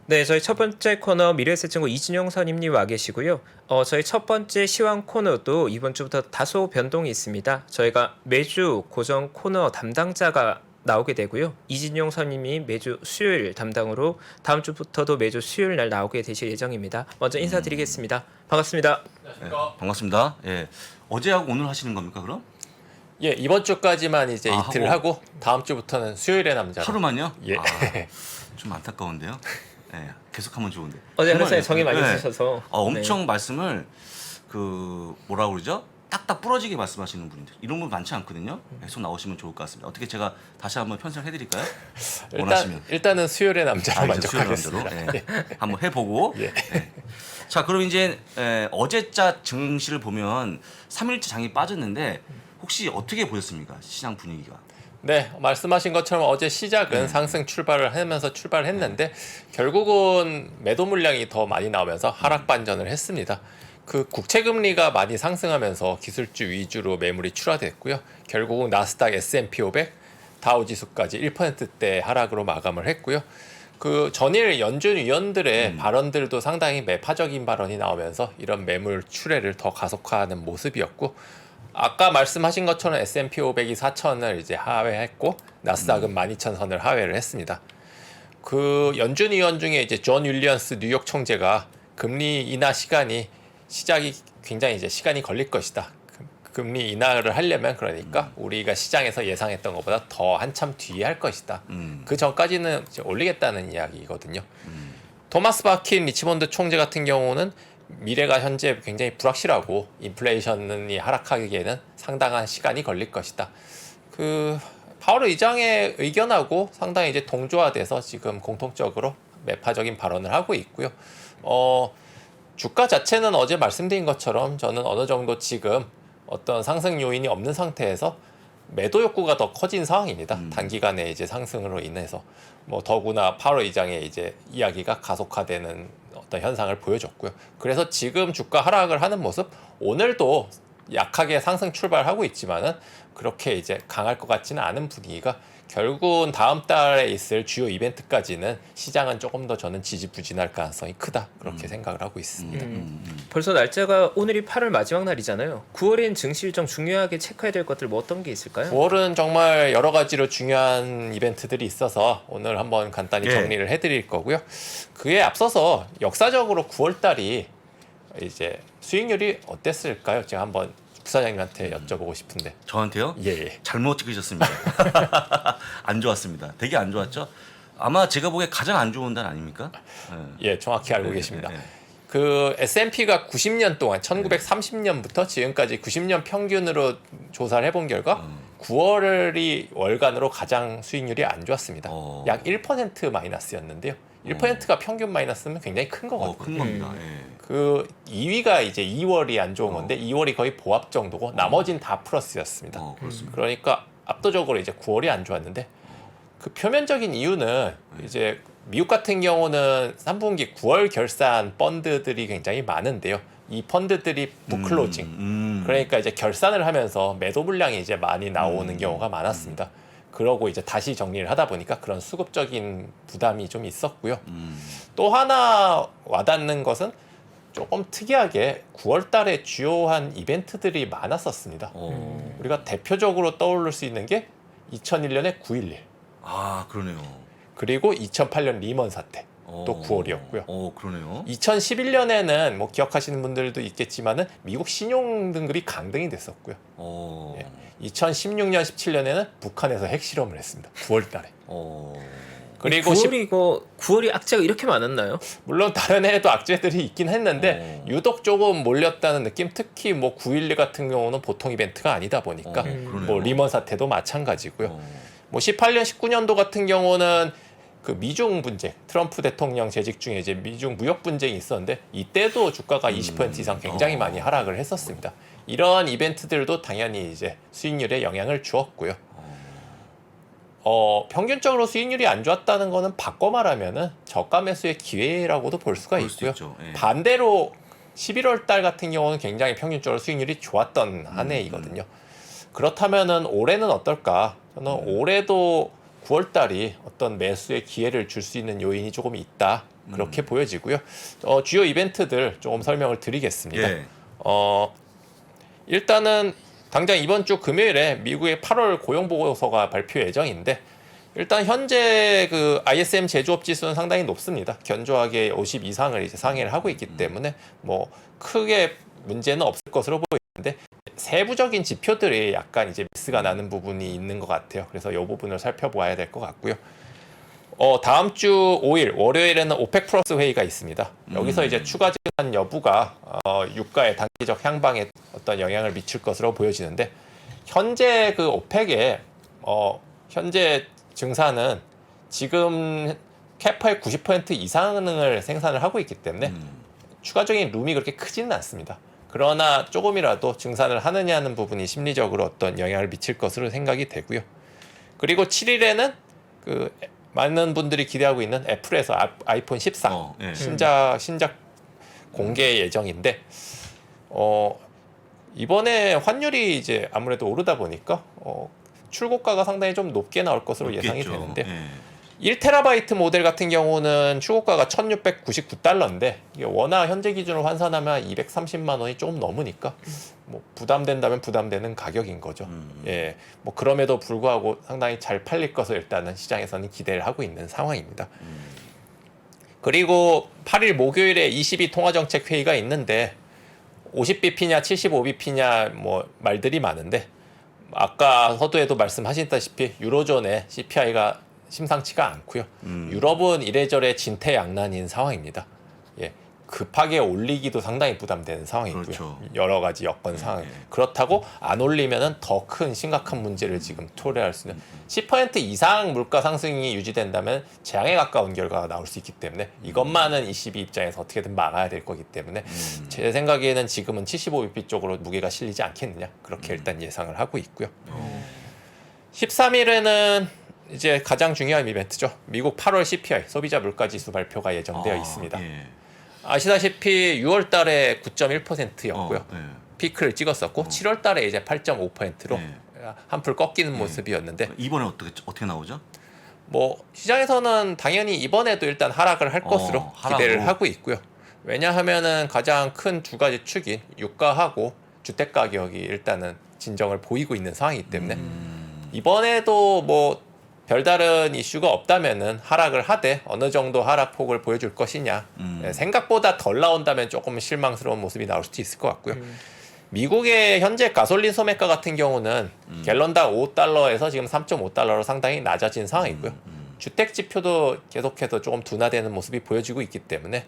네, 저희 첫 번째 코너 미래에셋증권 이진용 선임님 와 계시고요. 저희 첫 번째 시황 코너도 이번 주부터 다소 변동이 있습니다. 저희가 매주 고정 코너 담당자가 나오게 되고요. 이진용 선임이 매주 수요일 담당으로 다음 주부터도 매주 수요일 날 나오게 되실 예정입니다. 먼저 인사드리겠습니다. 반갑습니다. 네, 반갑습니다. 예. 어제하고 오늘 하시는 겁니까, 그럼? 예, 이번 주까지만 이제 이틀 하고 다음 주부터는 수요일의 남자로. 하루만요? 예. 좀 안타까운데요. 예, 계속하면 좋은데. 어제 정말, 회사에 정이 많이 예. 드셔서 엄청 말씀을 뭐라 그러죠? 딱딱 부러지게 말씀하시는 분들 이런 분 많지 않거든요. 계속 나오시면 좋을 것 같습니다. 어떻게 제가 다시 한번 편성해 드릴까요? 원하시면. 일단은 수요일의 남자로 만족하겠습니다. 수요일 남자로, 예. 한번 해보고. 예. 예. 자, 그럼 이제 어제자 증시를 보면 3일째 장이 빠졌는데 혹시 어떻게 보셨습니까? 시장 분위기가? 네, 말씀하신 것처럼 어제 시작은 상승 출발을 하면서 출발을 했는데 결국은 매도 물량이 더 많이 나오면서 하락 반전을 했습니다. 그 국채 금리가 많이 상승하면서 기술주 위주로 매물이 출하됐고요. 결국은 나스닥 S&P 500, 다우 지수까지 1%대 하락으로 마감을 했고요. 그 전일 연준 위원들의 발언들도 상당히 매파적인 발언이 나오면서 이런 매물 출회를 더 가속화하는 모습이었고, 아까 말씀하신 것처럼 S&P 500이 4천을 이제 하회했고 나스닥은 12,000선을 하회를 했습니다. 그 연준 위원 중에 이제 존 윌리엄스 뉴욕 총재가 금리 인하 시작이 굉장히 이제 시간이 걸릴 것이다. 금리 인하를 하려면 그러니까 우리가 시장에서 예상했던 것보다 더 한참 뒤에 할 것이다. 그 전까지는 이제 올리겠다는 이야기거든요. 토마스 바킨 리치몬드 총재 같은 경우는 미래가 현재 굉장히 불확실하고 인플레이션이 하락하기에는 상당한 시간이 걸릴 것이다. 그 파월 의장의 의견하고 상당히 이제 동조화돼서 지금 공통적으로 매파적인 발언을 하고 있고요. 주가 자체는 어제 말씀드린 것처럼 저는 어느 정도 지금 어떤 상승 요인이 없는 상태에서 매도 욕구가 더 커진 상황입니다. 단기간에 이제 상승으로 인해서 더구나 파월 의장의 이제 이야기가 가속화되는 어떤 현상을 보여줬고요. 그래서 지금 주가 하락을 하는 모습, 오늘도 약하게 상승 출발하고 있지만은 그렇게 이제 강할 것 같지는 않은 분위기가, 결국은 다음 달에 있을 주요 이벤트까지는 시장은 조금 더 저는 지지부진할 가능성이 크다, 그렇게 생각을 하고 있습니다. 벌써 날짜가 오늘이 8월 마지막 날이잖아요. 9월엔 증시 일정 중요하게 체크해야 될 것들 뭐 어떤 게 있을까요? 9월은 정말 여러 가지로 중요한 이벤트들이 있어서 오늘 한번 간단히 정리를 해드릴 거고요. 그에 앞서서 역사적으로 9월 달이 이제 수익률이 어땠을까요? 제가 한번 부사장님한테 여쭤보고 싶은데. 저한테요? 예. 잘못 찍으셨습니다. 안 좋았습니다. 되게 안 좋았죠? 아마 제가 보기에 가장 안 좋은 달 아닙니까? 예, 정확히 알고 계십니다. 그 S&P가 90년 동안 1930년부터 지금까지 90년 평균으로 조사를 해본 결과 9월이 월간으로 가장 수익률이 안 좋았습니다. 약 1% 마이너스였는데요. 1%가 평균 마이너스면 굉장히 큰 거거든요. 큰 겁니다. 예. 그 2위가 이제 2월이 안 좋은 건데 2월이 거의 보합 정도고 나머진 다 플러스였습니다. 그렇습니다. 그러니까 압도적으로 이제 9월이 안 좋았는데, 그 표면적인 이유는 이제 미국 같은 경우는 3분기 9월 결산 펀드들이 굉장히 많은데요. 이 펀드들이 북클로징, 그러니까 이제 결산을 하면서 매도 물량이 이제 많이 나오는 경우가 많았습니다. 그러고 이제 다시 정리를 하다 보니까 그런 수급적인 부담이 좀 있었고요. 또 하나 와닿는 것은 조금 특이하게 9월 달에 주요한 이벤트들이 많았었습니다. 우리가 대표적으로 떠오를 수 있는 게 2001년에 9.11, 아, 그러네요. 그리고 2008년 리먼 사태, 또 9월이었고요. 그러네요. 2011년에는 뭐 기억하시는 분들도 있겠지만은 미국 신용 등급이 강등이 됐었고요. 2016년, 17년에는 북한에서 핵실험을 했습니다. 9월 달에. 그리고 9월이 악재가 이렇게 많았나요? 물론 다른 해에도 악재들이 있긴 했는데 유독 조금 몰렸다는 느낌. 특히 뭐 9.11 같은 경우는 보통 이벤트가 아니다 보니까 뭐 리먼 사태도 마찬가지고요. 뭐 18년, 19년도 같은 경우는 그 미중 분쟁, 트럼프 대통령 재직 중에 이제 미중 무역 분쟁이 있었는데 이때도 주가가 20% 이상 굉장히 많이 하락을 했었습니다. 이러한 이벤트들도 당연히 이제 수익률에 영향을 주었고요. 평균적으로 수익률이 안 좋았다는 거는 바꿔 말하면은 저가 매수의 기회라고도 볼 수가 있고요. 반대로 11월 달 같은 경우는 굉장히 평균적으로 수익률이 좋았던 한 해이거든요. 그렇다면은 올해는 어떨까? 저는 올해도 9월 달이 어떤 매수의 기회를 줄 수 있는 요인이 조금 있다, 그렇게 보여지고요. 주요 이벤트들 조금 설명을 드리겠습니다. 예. 일단은 당장 이번 주 금요일에 미국의 8월 고용 보고서가 발표 예정인데 일단 현재 그 ISM 제조업 지수는 상당히 높습니다. 견조하게 50 이상을 이제 상회를 하고 있기 때문에 뭐 크게 문제는 없을 것으로 보이는데 세부적인 지표들이 약간 이제 미스가 나는 부분이 있는 것 같아요. 그래서 이 부분을 살펴봐야 될 것 같고요. 다음 주 5일 월요일에는 오펙 플러스 회의가 있습니다. 여기서 이제 추가 증산 여부가 유가의 단기적 향방에 어떤 영향을 미칠 것으로 보여지는데 현재 그 오펙의 현재 증산은 지금 캐파의 90% 이상을 생산을 하고 있기 때문에 추가적인 룸이 그렇게 크지는 않습니다. 그러나 조금이라도 증산을 하느냐는 부분이 심리적으로 어떤 영향을 미칠 것으로 생각이 되고요. 그리고 7일에는 그 많은 분들이 기대하고 있는 애플에서 아이폰 14 예. 신작 공개 예정인데 이번에 환율이 이제 아무래도 오르다 보니까 출고가가 상당히 좀 높게 나올 것으로 예상이 되는데 예. 1TB 모델 같은 경우는 출고가가 1,699달러인데 이게 워낙 현재 기준으로 환산하면 230만 원이 조금 넘으니까 뭐 부담된다면 부담되는 가격인 거죠. 예, 뭐 그럼에도 불구하고 상당히 잘 팔릴 것을 일단은 시장에서는 기대를 하고 있는 상황입니다. 그리고 8일 목요일에 22 통화정책 회의가 있는데 50bp냐 75bp냐 뭐 말들이 많은데 아까 서두에도 말씀하셨다시피 유로존의 CPI가 심상치가 않고요. 유럽은 이래저래 진퇴양난인 상황입니다. 예, 급하게 올리기도 상당히 부담되는 상황이고요. 그렇죠. 여러 가지 여건 상황. 그렇다고 안 올리면은 더 큰 심각한 문제를 지금 초래할 수 있는 10% 이상 물가 상승이 유지된다면 재앙에 가까운 결과가 나올 수 있기 때문에 이것만은 ECB 입장에서 어떻게든 막아야 될 거기 때문에 제 생각에는 지금은 75bp 쪽으로 무게가 실리지 않겠느냐 그렇게 일단 예상을 하고 있고요. 13일에는 이제 가장 중요한 이벤트죠. 미국 8월 CPI 소비자 물가지수 발표가 예정되어 있습니다. 예. 아시다시피 6월 달에 9.1%였고요. 예. 피크를 찍었었고 7월 달에 이제 8.5%로 한풀 꺾이는 모습이었는데 이번에 어떻게 나오죠? 뭐 시장에서는 당연히 이번에도 일단 하락을 할 것으로 기대를 하락으로. 하고 있고요. 왜냐하면은 가장 큰 두 가지 축인 유가하고 주택 가격이 일단은 진정을 보이고 있는 상황이기 때문에 이번에도 뭐 별다른 이슈가 없다면은 하락을 하되 어느 정도 하락폭을 보여줄 것이냐 생각보다 덜 나온다면 조금 실망스러운 모습이 나올 수도 있을 것 같고요. 미국의 현재 가솔린 소매가 같은 경우는 갤런당 5달러에서 지금 3.5달러로 상당히 낮아진 상황이고요. 주택 지표도 계속해서 조금 둔화되는 모습이 보여지고 있기 때문에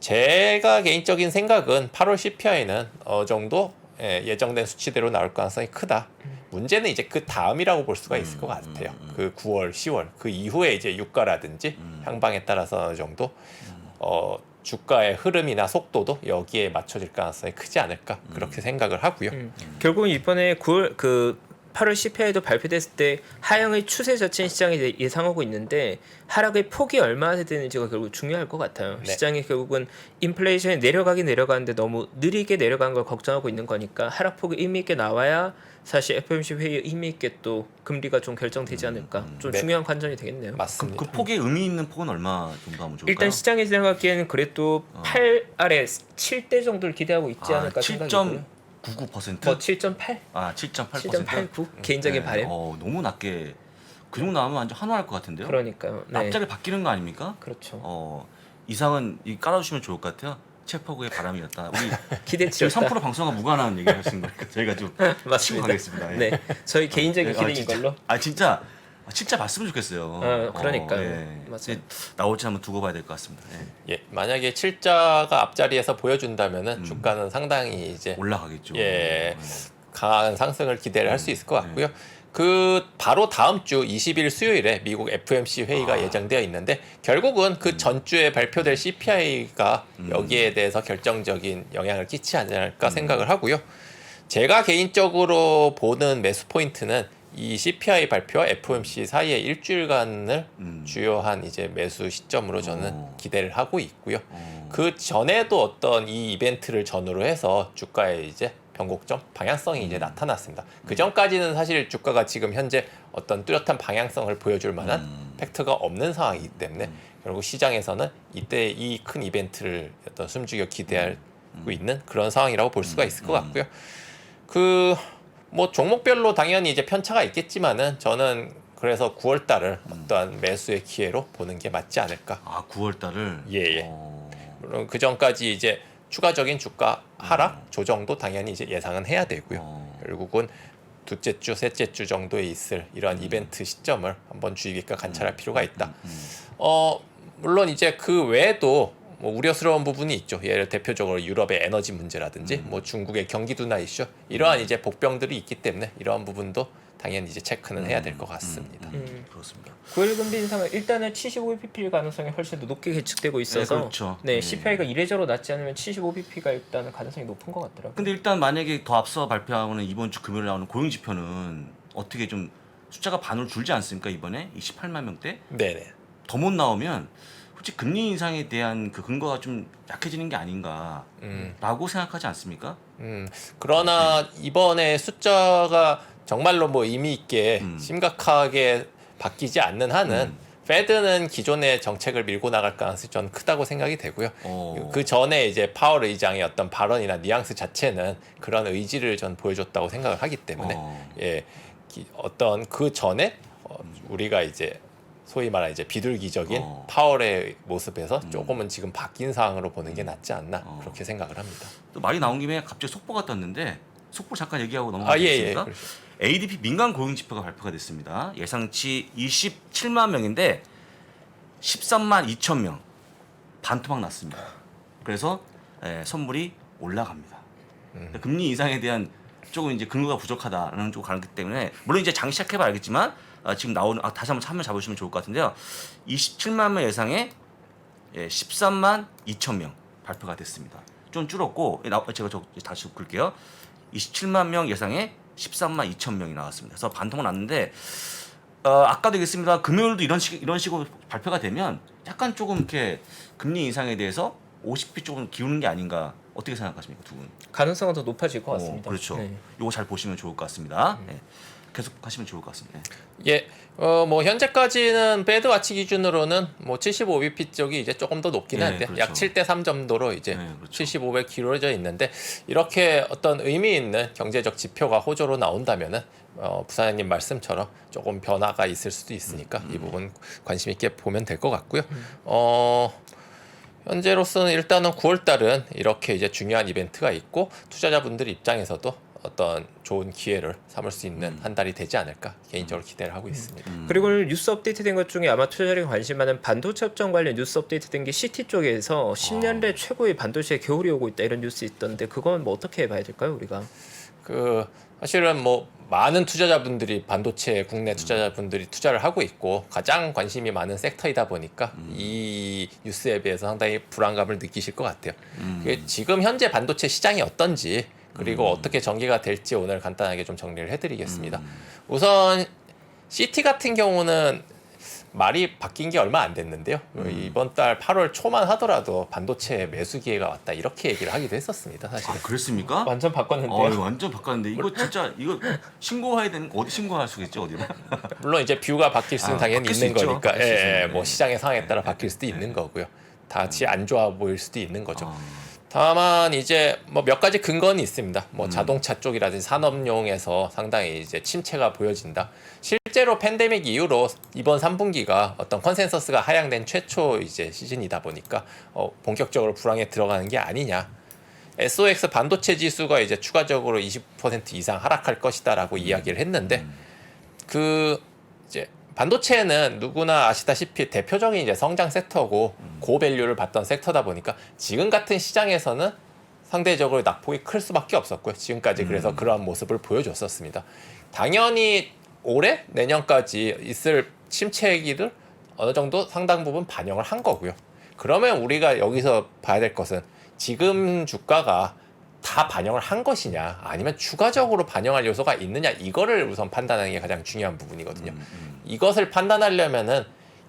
제가 개인적인 생각은 8월 CPI는 어느 정도 예정된 수치대로 나올 가능성이 크다. 문제는 이제 그 다음이라고 볼 수가 있을 것 같아요. 그 9월, 10월 그 이후에 이제 유가라든지 향방에 따라서 어느 정도 주가의 흐름이나 속도도 여기에 맞춰질 가능성이 크지 않을까 그렇게 생각을 하고요. 결국 이번에 9월 그 8월 CPI도 발표됐을 때 하향의 추세 자체는 시장이 예상하고 있는데 하락의 폭이 얼마나 되는지가 결국 중요할 것 같아요. 네. 시장이 결국은 인플레이션이 내려가는데 너무 느리게 내려가는 걸 걱정하고 있는 거니까 하락폭이 의미 있게 나와야 사실 FOMC 회의에 의미 있게 또 금리가 좀 결정되지 않을까 좀 네. 중요한 관점이 되겠네요. 맞습니다. 그 폭의 의미 있는 폭은 얼마 정도 하면 좋을까요? 일단 시장이 생각하기에는 그래도 8 아래 7대 정도를 기대하고 있지 않을까 생각이고요. 7.99%? 뭐 7.8? 아, 7.8%? 7.89? 개인적인 바램? 너무 낮게 그 정도 나오면 완전 환호할 것 같은데요? 그러니까요. 네. 납작이 바뀌는 거 아닙니까? 그렇죠. 이상은 깔아주시면 좋을 것 같아요. 체포구의 바람이었다. 우리 기대치였다. 지금 3% 방송과 무관한 얘기 하시는 거니까 저희가 좀 치고 맞습니다. 가겠습니다. 예. 네, 저희 개인적인 기대인 진짜. 걸로. 진짜 봤으면 좋겠어요. 그러니까요. 맞아요. 이제 나올지 한번 두고 봐야 될 것 같습니다. 예. 예, 만약에 7자가 앞자리에서 보여준다면은 주가는 상당히 이제 올라가겠죠. 예, 강한 상승을 기대를 할 수 있을 것 같고요. 그 바로 다음 주 20일 수요일에 미국 FOMC 회의가 예정되어 있는데 결국은 그 전주에 발표될 CPI가 여기에 대해서 결정적인 영향을 끼치지 않을까 생각을 하고요. 제가 개인적으로 보는 매수 포인트는 이 CPI 발표와 FOMC 사이의 일주일간을 주요한 이제 매수 시점으로 저는 기대를 하고 있고요. 그 전에도 어떤 이 이벤트를 전후로 해서 주가에 이제 변곡점 방향성이 이제 나타났습니다. 그 전까지는 사실 주가가 지금 현재 어떤 뚜렷한 방향성을 보여줄 만한 팩트가 없는 상황이기 때문에 결국 시장에서는 이때 이 큰 이벤트를 어떤 숨죽여 기대하고 있는 그런 상황이라고 볼 수가 있을 것 같고요. 그 뭐 종목별로 당연히 이제 편차가 있겠지만은 저는 그래서 9월 달을 어떠한 매수의 기회로 보는 게 맞지 않을까. 아 9월 달을. 예. 물론 그 전까지 이제 추가적인 주가 하락 조정도 당연히 이제 예상은 해야 되고요. 결국은 둘째 주, 셋째 주 정도에 있을 이러한 이벤트 시점을 한번 주의깊게 관찰할 필요가 있다. 물론 이제 그 외에도 뭐 우려스러운 부분이 있죠. 예를 대표적으로 유럽의 에너지 문제라든지 뭐 중국의 경기 둔화 이슈 이러한 이제 복병들이 있기 때문에 이러한 부분도 당연히 이제 체크는 해야 될 것 같습니다. 그렇습니다. 9일 금리 인상은 일단은 75bp일 가능성이 훨씬 더 높게 예측되고 있어서 네, 그렇죠. 네, 네. CPI가 이례적으로 낮지 않으면 75bp가 일단은 가능성이 높은 것 같더라고요. 근데 일단 만약에 더 앞서 발표하는 이번 주 금요일에 나오는 고용 지표는 어떻게 좀 숫자가 반으로 줄지 않습니까? 이번에 28만 명대 네네. 더 못 나오면 솔직히 금리 인상에 대한 그 근거가 좀 약해지는 게 아닌가라고 생각하지 않습니까? 그러나 이번에 숫자가 정말로 뭐 의미 있게 심각하게 바뀌지 않는 한은 페드는 기존의 정책을 밀고 나갈 가능성이 전 크다고 생각이 되고요. 그 전에 이제 파월 의장의 어떤 발언이나 뉘앙스 자체는 그런 의지를 전 보여줬다고 생각을 하기 때문에 어떤 그 전에 우리가 이제 소위 말하는 이제 비둘기적인 파월의 모습에서 조금은 지금 바뀐 상황으로 보는 게 낫지 않나 그렇게 생각을 합니다. 또 말이 나온 김에 갑자기 속보가 떴는데 속보 잠깐 얘기하고 예, 넘어가겠습니까? 그렇죠. ADP 민간 고용 지표가 발표가 됐습니다. 예상치 27만 명인데 13만 2천 명 반토막 났습니다. 그래서 선물이 올라갑니다. 금리 인상에 대한 조금 이제 근거가 부족하다라는 쪽 가기 때문에 물론 이제 장 시작해봐 알겠지만 지금 나오는 다시 한번 참여 잡으시면 좋을 것 같은데요. 27만 명 예상에 13만 2천 명 발표가 됐습니다. 좀 줄었고 제가 다시 볼게요. 27만 명 예상에 13만 2천 명이 나왔습니다. 그래서 반토막 났는데 아까도 얘기했습니다. 금요일도 이런 식으로 발표가 되면 약간 조금 이렇게 금리 인상에 대해서 50비 조금 기우는 게 아닌가 어떻게 생각하십니까 두 분? 가능성은 더 높아질 것 같습니다. 그렇죠. 네. 이거 잘 보시면 좋을 것 같습니다. 계속 하시면 좋을 것 같습니다. 예, 뭐 현재까지는 배드 와치 기준으로는 뭐 75bp 쪽이 이제 조금 더 높긴 한데 그렇죠. 약 7대 3 정도로 이제 그렇죠. 75에 기울어져 있는데 이렇게 어떤 의미 있는 경제적 지표가 호조로 나온다면은 부사장님 말씀처럼 조금 변화가 있을 수도 있으니까 이 부분 관심 있게 보면 될 것 같고요. 현재로서는 일단은 9월 달은 이렇게 이제 중요한 이벤트가 있고 투자자분들 입장에서도 어떤 좋은 기회를 삼을 수 있는 한 달이 되지 않을까 개인적으로 기대를 하고 있습니다. 그리고 뉴스 업데이트된 것 중에 아마 투자자들이 관심 많은 반도체 업종 관련 뉴스 업데이트된 게 CT 쪽에서 10년대 최고의 반도체 겨울이 오고 있다 이런 뉴스 있던데 그건 뭐 어떻게 봐야 될까요 우리가? 사실은 뭐 많은 투자자분들이 반도체 국내 투자자분들이 투자를 하고 있고 가장 관심이 많은 섹터이다 보니까 이 뉴스에 비해서 상당히 불안감을 느끼실 것 같아요. 지금 현재 반도체 시장이 어떤지 그리고 어떻게 전개가 될지 오늘 간단하게 좀 정리를 해드리겠습니다. 우선 CT 같은 경우는 말이 바뀐 게 얼마 안 됐는데요. 이번 달 8월 초만 하더라도 반도체 매수 기회가 왔다 이렇게 얘기를 하기도 했었습니다. 사실. 그랬습니까? 완전 바꿨는데요. 완전 바꿨는데 이거 진짜 이거 신고해야 되는 어디 신고할 수 있죠 어디로? 물론 이제 뷰가 바뀔 수는 당연히 바뀔 수 있는 있죠. 거니까, 바뀔 수 있어요. 뭐 시장의 상황에 따라 바뀔 수도 있는 거고요. 다시 안 좋아 보일 수도 있는 거죠. 다만 이제 뭐 몇 가지 근거는 있습니다. 뭐 자동차 쪽이라든지 산업용에서 상당히 이제 침체가 보여진다. 실제로 팬데믹 이후로 이번 3분기가 어떤 컨센서스가 하향된 최초 이제 시즌이다 보니까 본격적으로 불황에 들어가는 게 아니냐. SOX 반도체 지수가 이제 추가적으로 20% 이상 하락할 것이다라고 이야기를 했는데 이제 반도체는 누구나 아시다시피 대표적인 이제 성장 섹터고 고밸류를 받던 섹터다 보니까 지금 같은 시장에서는 상대적으로 낙폭이 클 수밖에 없었고요. 지금까지 그래서 그러한 모습을 보여줬었습니다. 당연히 올해 내년까지 있을 침체기를 어느 정도 상당 부분 반영을 한 거고요. 그러면 우리가 여기서 봐야 될 것은 지금 주가가 다 반영을 한 것이냐 아니면 추가적으로 반영할 요소가 있느냐 이거를 우선 판단하는 게 가장 중요한 부분이거든요. 이것을 판단하려면은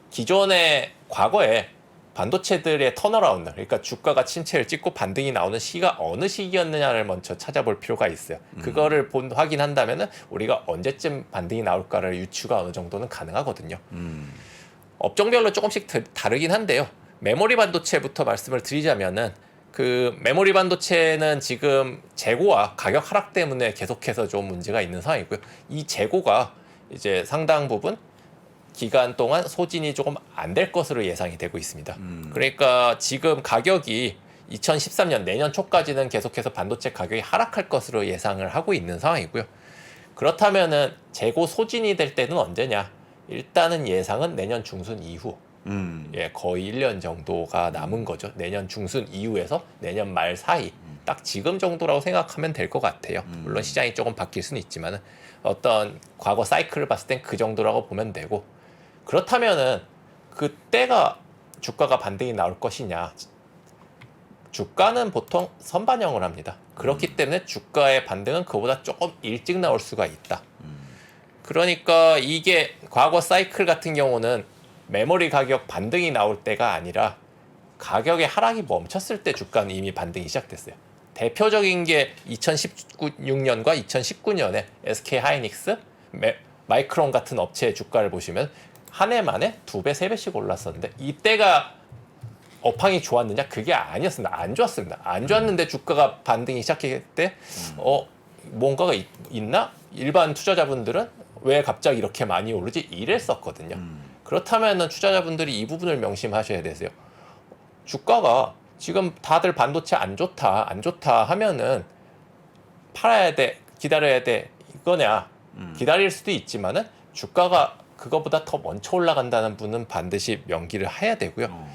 기존의 과거에 반도체들의 턴어라운드 그러니까 주가가 침체를 찍고 반등이 나오는 시기가 어느 시기였느냐를 먼저 찾아볼 필요가 있어요. 그거를 확인한다면은 우리가 언제쯤 반등이 나올까를 유추가 어느 정도는 가능하거든요. 업종별로 조금씩 다르긴 한데요. 메모리 반도체부터 말씀을 드리자면은 그 메모리 반도체는 지금 재고와 가격 하락 때문에 계속해서 좀 문제가 있는 상황이고요. 이 재고가 이제 상당 부분 기간 동안 소진이 조금 안 될 것으로 예상이 되고 있습니다. 그러니까 지금 가격이 2013년 내년 초까지는 계속해서 반도체 가격이 하락할 것으로 예상을 하고 있는 상황이고요. 그렇다면은 재고 소진이 될 때는 언제냐? 일단은 예상은 내년 중순 이후. 예, 거의 1년 정도가 남은 거죠. 내년 중순 이후에서 내년 말 사이. 딱 지금 정도라고 생각하면 될 것 같아요. 물론 시장이 조금 바뀔 수는 있지만은 어떤 과거 사이클을 봤을 땐 그 정도라고 보면 되고, 그렇다면은 그때가 주가가 반등이 나올 것이냐? 주가는 보통 선반영을 합니다. 그렇기 때문에 주가의 반등은 그보다 조금 일찍 나올 수가 있다. 그러니까 이게 과거 사이클 같은 경우는 메모리 가격 반등이 나올 때가 아니라 가격의 하락이 멈췄을 때 주가는 이미 반등이 시작됐어요. 대표적인 게 2016년과 2019년에 SK 하이닉스, 마이크론 같은 업체의 주가를 보시면 한 해 만에 2배, 3배씩 올랐었는데 이때가 업황이 좋았느냐? 그게 아니었습니다. 안 좋았습니다. 안 좋았는데 주가가 반등이 시작했을 때 뭔가가 있나? 일반 투자자분들은 왜 갑자기 이렇게 많이 오르지? 이랬었거든요. 그렇다면 투자자분들이 이 부분을 명심하셔야 되세요. 주가가 지금 다들 반도체 안 좋다 하면은 팔아야 돼, 기다려야 돼 이거냐? 기다릴 수도 있지만은 주가가 그거보다 더 먼저 올라간다는 분은 반드시 명기를 해야 되고요.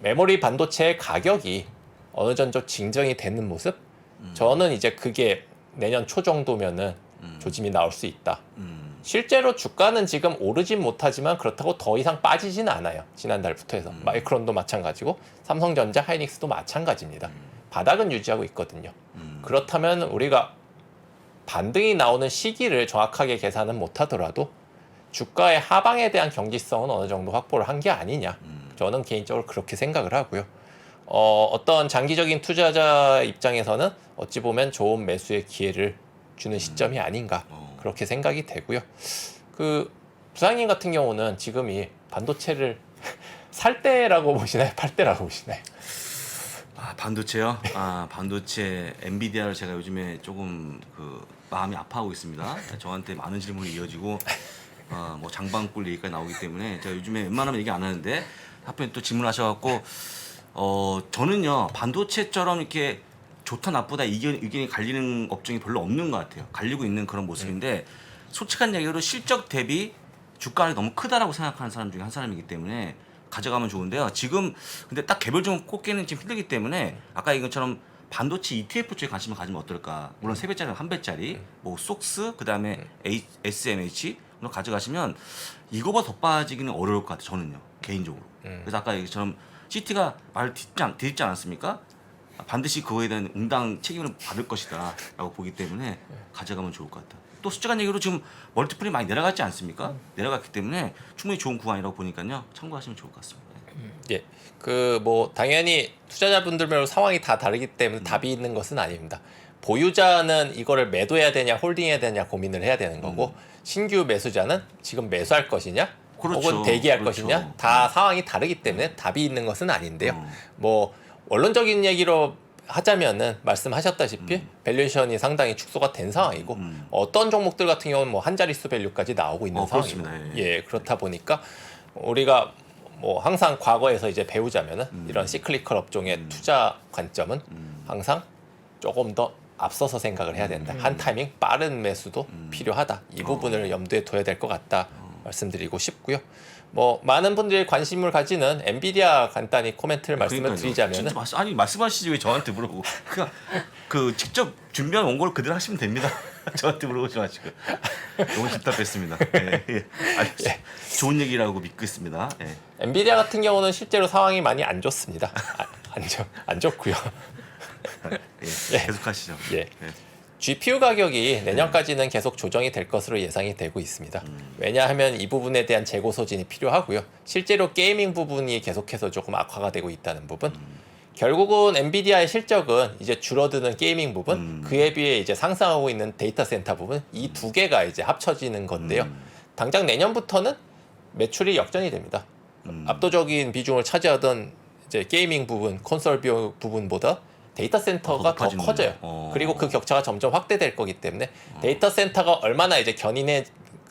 메모리 반도체의 가격이 어느 정도 진정이 되는 모습? 저는 이제 그게 내년 초 정도면은 조짐이 나올 수 있다. 실제로 주가는 지금 오르진 못하지만 그렇다고 더 이상 빠지진 않아요. 지난달부터 해서. 마이크론도 마찬가지고 삼성전자, 하이닉스도 마찬가지입니다. 바닥은 유지하고 있거든요. 그렇다면 우리가 반등이 나오는 시기를 정확하게 계산은 못하더라도 주가의 하방에 대한 경직성은 어느 정도 확보를 한 게 아니냐. 저는 개인적으로 그렇게 생각을 하고요. 어떤 장기적인 투자자 입장에서는 어찌 보면 좋은 매수의 기회를 주는 시점이 아닌가 그렇게 생각이 되고요. 그 부장님 같은 경우는 지금이 반도체를 살 때라고 보시나요? 팔 때라고 보시나요? 반도체요? 반도체 엔비디아를 제가 요즘에 조금 마음이 아파하고 있습니다. 저한테 많은 질문이 이어지고 뭐 장방꿀 얘기까지 나오기 때문에 제가 요즘에 웬만하면 얘기 안 하는데 하필 또 질문하셔갖고 저는요 반도체처럼 이렇게 좋다 나쁘다 의견이 갈리는 업종이 별로 없는 것 같아요. 갈리고 있는 그런 모습인데 솔직한 얘기로 실적 대비 주가가 너무 크다라고 생각하는 사람 중에 한 사람이기 때문에 가져가면 좋은데요. 지금 근데 딱 개별적으로 꼽기는 지금 힘들기 때문에 아까 얘기한 것처럼 반도체 ETF 쪽에 관심을 가지면 어떨까. 물론 3배짜리, 1배짜리, 뭐 속스, 그 다음에 SMH 로 가져가시면 이거보다 더 빠지기는 어려울 것 같아요. 저는요 개인적으로. 그래서 아까 얘기처럼 CT가 말 뒤집지 않았습니까? 반드시 그거에 대한 응당 책임을 받을 것이다 라고 보기 때문에 가져가면 좋을 것 같다. 또 솔직한 얘기로 지금 멀티플이 많이 내려갔지 않습니까? 내려갔기 때문에 충분히 좋은 구간이라고 보니까요 참고하시면 좋을 것 같습니다. 예, 그 뭐 당연히 투자자분들별로 상황이 다 다르기 때문에 답이 있는 것은 아닙니다. 보유자는 이거를 매도해야 되냐 홀딩해야 되냐 고민을 해야 되는 거고 신규 매수자는 지금 매수할 것이냐 그렇죠. 혹은 대기할 그렇죠. 것이냐 다 상황이 다르기 때문에 답이 있는 것은 아닌데요. 뭐 원론적인 얘기로 하자면은 말씀하셨다시피 밸류에이션이 상당히 축소가 된 상황이고 어떤 종목들 같은 경우는 뭐 한 자릿수 밸류까지 나오고 있는 상황이고 그렇습니다. 예, 그렇다 보니까 우리가 뭐 항상 과거에서 이제 배우자면은 이런 시클리컬 업종의 투자 관점은 항상 조금 더 앞서서 생각을 해야 된다. 한 타이밍 빠른 매수도 필요하다. 이 부분을 염두에 둬야 될 것 같다 말씀드리고 싶고요. 뭐 많은 분들이 관심을 가지는 엔비디아 간단히 코멘트를 말씀을 드리자면은 아니 말씀하시지 왜 저한테 물어보고 그 직접 준비한 원고를 그대로 하시면 됩니다. 저한테 물어보지 마시고 너무 답답했습니다. 예. 좋은 얘기라고 믿겠습니다. 예. 엔비디아 같은 경우는 실제로 상황이 많이 안 좋습니다. 안 좋고요. 예. 계속하시죠. 예. 예. GPU 가격이 내년까지는 계속 조정이 될 것으로 예상이 되고 있습니다. 왜냐하면 이 부분에 대한 재고 소진이 필요하고요. 실제로 게이밍 부분이 계속해서 조금 악화가 되고 있다는 부분. 결국은 엔비디아의 실적은 이제 줄어드는 게이밍 부분, 그에 비해 이제 상승하고 있는 데이터 센터 부분, 이 두 개가 이제 합쳐지는 건데요. 당장 내년부터는 매출이 역전이 됩니다. 압도적인 비중을 차지하던 이제 게이밍 부분, 콘솔 부분보다 데이터 센터가 더 높아지는군요. 커져요. 그리고 그 격차가 점점 확대될 거기 때문에 데이터 센터가 얼마나 이제 견인해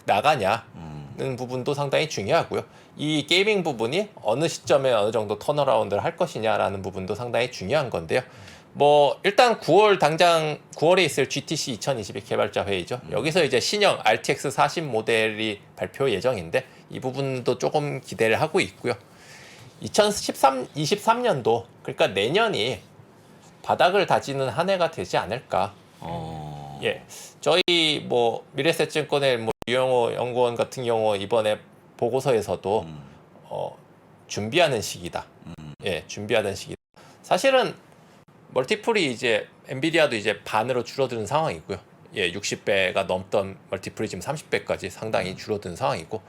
나가냐는 부분도 상당히 중요하고요. 이 게이밍 부분이 어느 시점에 어느 정도 턴어라운드를 할 것이냐라는 부분도 상당히 중요한 건데요. 뭐 일단 9월에 있을 GTC 2022 개발자 회의죠. 여기서 이제 신형 RTX 40 모델이 발표 예정인데 이 부분도 조금 기대를 하고 있고요. 2023년도 그러니까 내년이 바닥을 다지는 한 해가 되지 않을까. 예, 저희 뭐 미래에셋증권의 뭐 유영호 연구원 같은 경우 이번에 보고서에서도 준비하는 시기다. 예, 준비하는 시기다. 사실은 멀티플이 이제 엔비디아도 이제 반으로 줄어드는 상황이고요. 예, 60배가 넘던 멀티플이 지금 30배까지 상당히 줄어든 상황이고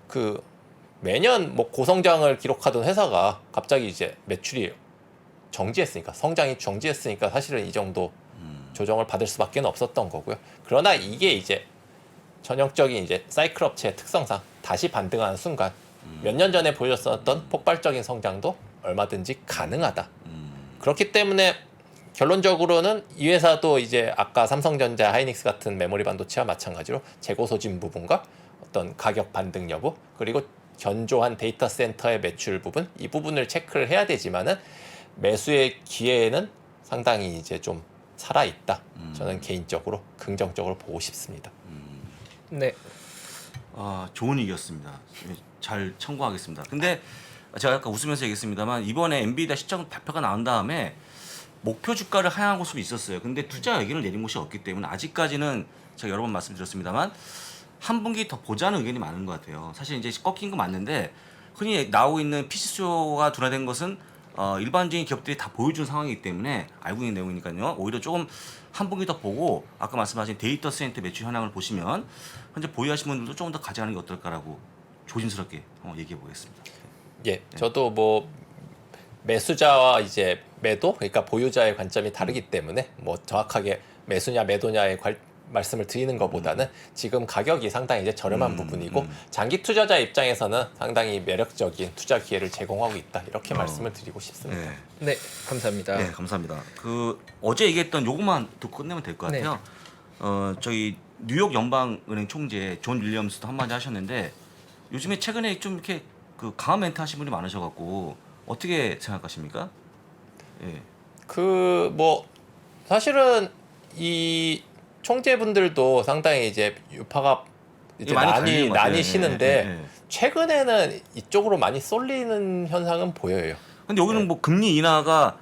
그 매년 뭐 고성장을 기록하던 회사가 갑자기 이제 매출이 정지했으니까 성장이 정지했으니까 사실은 이 정도 조정을 받을 수밖에 없었던 거고요. 그러나 이게 이제 전형적인 이제 사이클 업체의 특성상 다시 반등하는 순간 몇 년 전에 보여줬었던 폭발적인 성장도 얼마든지 가능하다. 그렇기 때문에 결론적으로는 이 회사도 이제 아까 삼성전자, 하이닉스 같은 메모리 반도체와 마찬가지로 재고 소진 부분과 어떤 가격 반등 여부 그리고 견조한 데이터 센터의 매출 부분 이 부분을 체크를 해야 되지만은 매수의 기회는 상당히 이제 좀 살아있다. 저는 개인적으로 긍정적으로 보고 싶습니다. 네. 좋은 얘기였습니다. 잘 참고하겠습니다. 근데 제가 아까 웃으면서 얘기했습니다만 이번에 엔비디아 실적 발표가 나온 다음에 목표 주가를 하향한 곳도 있었어요. 근데 투자 의견을 내린 곳이 없기 때문에 아직까지는 제가 여러 번 말씀드렸습니다만 한 분기 더 보자는 의견이 많은 것 같아요. 사실 이제 꺾인 거 맞는데 흔히 나오고 있는 PC 수요가 둔화된 것은 일반적인 기업들이 다 보여준 상황이기 때문에 알고 있는 내용이니까요. 오히려 조금 한 분기 더 보고 아까 말씀하신 데이터 센터 매출 현황을 보시면 현재 보유하신 분들도 조금 더 가져가는 게 어떨까라고 조심스럽게 얘기해 보겠습니다. 예, 저도 뭐 매수자와 이제 매도 그러니까 보유자의 관점이 다르기 때문에 뭐 정확하게 매수냐 매도냐의 말씀을 드리는 것보다는 지금 가격이 상당히 이제 저렴한 부분이고 장기 투자자 입장에서는 상당히 매력적인 투자 기회를 제공하고 있다 이렇게 말씀을 드리고 싶습니다. 네. 네, 감사합니다. 네, 감사합니다. 그 어제 얘기했던 요것만 듣고 끝내면 될 것 같아요. 저희 뉴욕 연방은행 총재 존 윌리엄스도 한마디 하셨는데 요즘에 최근에 좀 이렇게 그 강한 멘트 하신 분이 많으셔갖고 어떻게 생각하십니까? 예. 그 뭐 사실은 이 총재분들도 상당히 이제 유파가 이제 많이 갈리는 것 같아요. 나뉘시는데 예. 최근에는 이쪽으로 많이 쏠리는 현상은 보여요. 근데 여기는 뭐 금리 인하가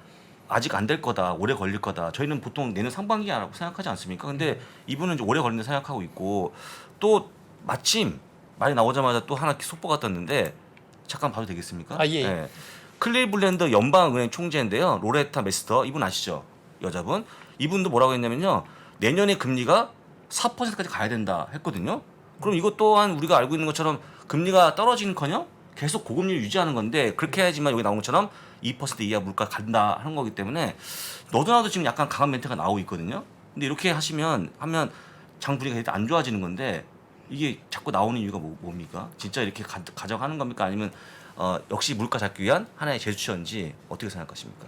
아직 안 될 거다, 오래 걸릴 거다. 저희는 보통 내년 상반기라고 생각하지 않습니까? 근데 이분은 이제 오래 걸린다 생각하고 있고 또 마침 말이 나오자마자 또 하나 속보가 떴는데 잠깐 봐도 되겠습니까? 아, 예. 클리블랜드 연방은행 총재인데요. 로레타 메스터 이분 아시죠? 여자분. 이분도 뭐라고 했냐면요. 내년에 금리가 4%까지 가야 된다 했거든요. 그럼 이것 또한 우리가 알고 있는 것처럼 금리가 떨어지는커녕 계속 고금리를 유지하는 건데 그렇게 해야지만 여기 나온 것처럼 2% 이하 물가 간다 하는 거기 때문에 너도 나도 지금 약간 강한 멘트가 나오고 있거든요. 근데 이렇게 하면 장 분위기가 일단 안 좋아지는 건데 이게 자꾸 나오는 이유가 뭡니까? 진짜 이렇게 가져가는 겁니까? 아니면 역시 물가 잡기 위한 하나의 제스처인지 어떻게 생각하십니까?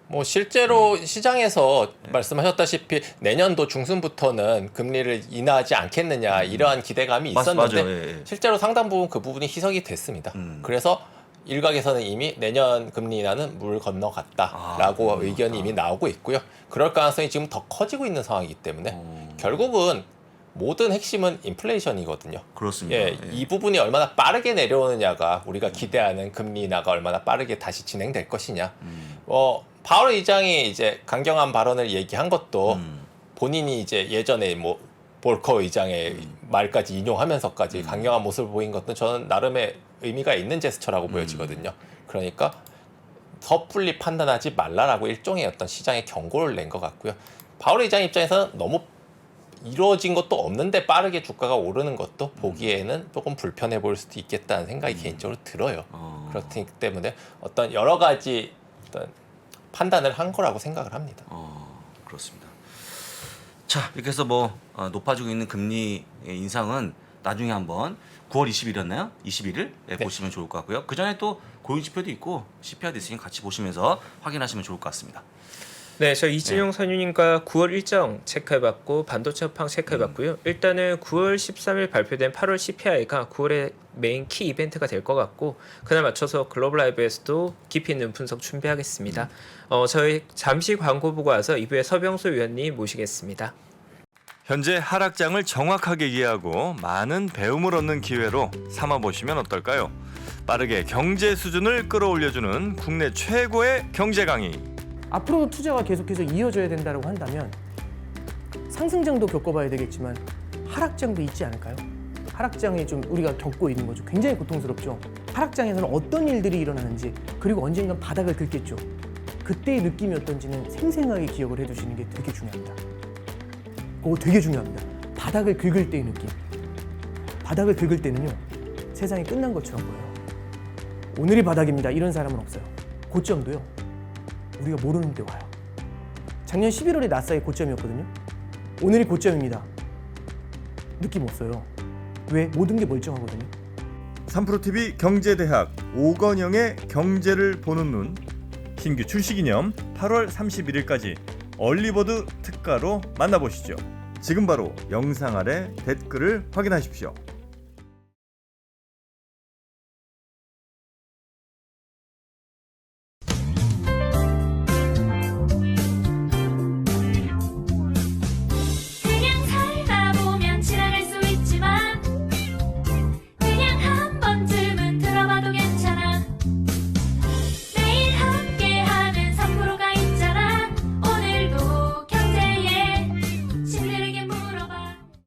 뭐 실제로 시장에서 말씀하셨다시피 내년도 중순부터는 금리를 인하하지 않겠느냐 이러한 기대감이 있었는데 맞아요. 예. 실제로 상당 부분 그 부분이 희석이 됐습니다. 그래서 일각에서는 이미 내년 금리 인하는 물 건너갔다라고 의견이 이미 나오고 있고요. 그럴 가능성이 지금 더 커지고 있는 상황이기 때문에 결국은 모든 핵심은 인플레이션이거든요. 그렇습니다. 예, 이 부분이 얼마나 빠르게 내려오느냐가 우리가 기대하는 금리 인하가 얼마나 빠르게 다시 진행될 것이냐. 파월 의장이 이제 강경한 발언을 얘기한 것도 본인이 이제 예전에 뭐 볼커 의장의 말까지 인용하면서까지 강경한 모습을 보인 것도 저는 나름의 의미가 있는 제스처라고 보여지거든요. 그러니까 섣불리 판단하지 말라라고 일종의 어떤 시장에 경고를 낸 것 같고요. 파월 의장 입장에서는 너무 이루어진 것도 없는데 빠르게 주가가 오르는 것도 보기에는 조금 불편해 보일 수도 있겠다는 생각이 개인적으로 들어요. 그렇기 때문에 어떤 여러 가지 어떤 판단을 한 거라고 생각을 합니다. 그렇습니다. 자, 이렇게 해서 뭐 높아지고 있는 금리 인상은 나중에 한번 9월 20일이었나요? 21일 네. 보시면 좋을 것 같고요. 그 전에 또 고용지표도 있고 CPI도 있으니 같이 보시면서 확인하시면 좋을 것 같습니다. 네, 저 이진용 선유님과 9월 일정 체크해봤고 반도체 업황 체크해봤고요. 일단은 9월 13일 발표된 8월 CPI가 9월의 메인 키 이벤트가 될 것 같고 그날 맞춰서 글로벌 라이브에서도 깊이 있는 분석 준비하겠습니다. 저희 잠시 광고 보고 와서 2부에 서병수 위원님 모시겠습니다. 현재 하락장을 정확하게 이해하고 많은 배움을 얻는 기회로 삼아보시면 어떨까요? 빠르게 경제 수준을 끌어올려주는 국내 최고의 경제 강의. 앞으로도 투자가 계속해서 이어져야 된다고 한다면 상승장도 겪어봐야 되겠지만 하락장도 있지 않을까요? 하락장에 좀 우리가 겪고 있는 거죠. 굉장히 고통스럽죠. 하락장에서는 어떤 일들이 일어나는지 그리고 언젠간 바닥을 긁겠죠. 그때의 느낌이 어떤지는 생생하게 기억을 해두시는 게 되게 중요합니다. 그거 되게 중요합니다. 바닥을 긁을 때의 느낌. 바닥을 긁을 때는요. 세상이 끝난 것처럼 보여요. 오늘이 바닥입니다. 이런 사람은 없어요. 고점도요. 우리가 모르는 데 와요. 작년 11월에 나스닥이 고점이었거든요. 오늘이 고점입니다. 느낌 없어요. 왜? 모든 게 멀쩡하거든요. 3프로TV 경제대학 오건영의 경제를 보는 눈 신규 출시 기념 8월 31일까지 얼리버드 특가로 만나보시죠. 지금 바로 영상 아래 댓글을 확인하십시오.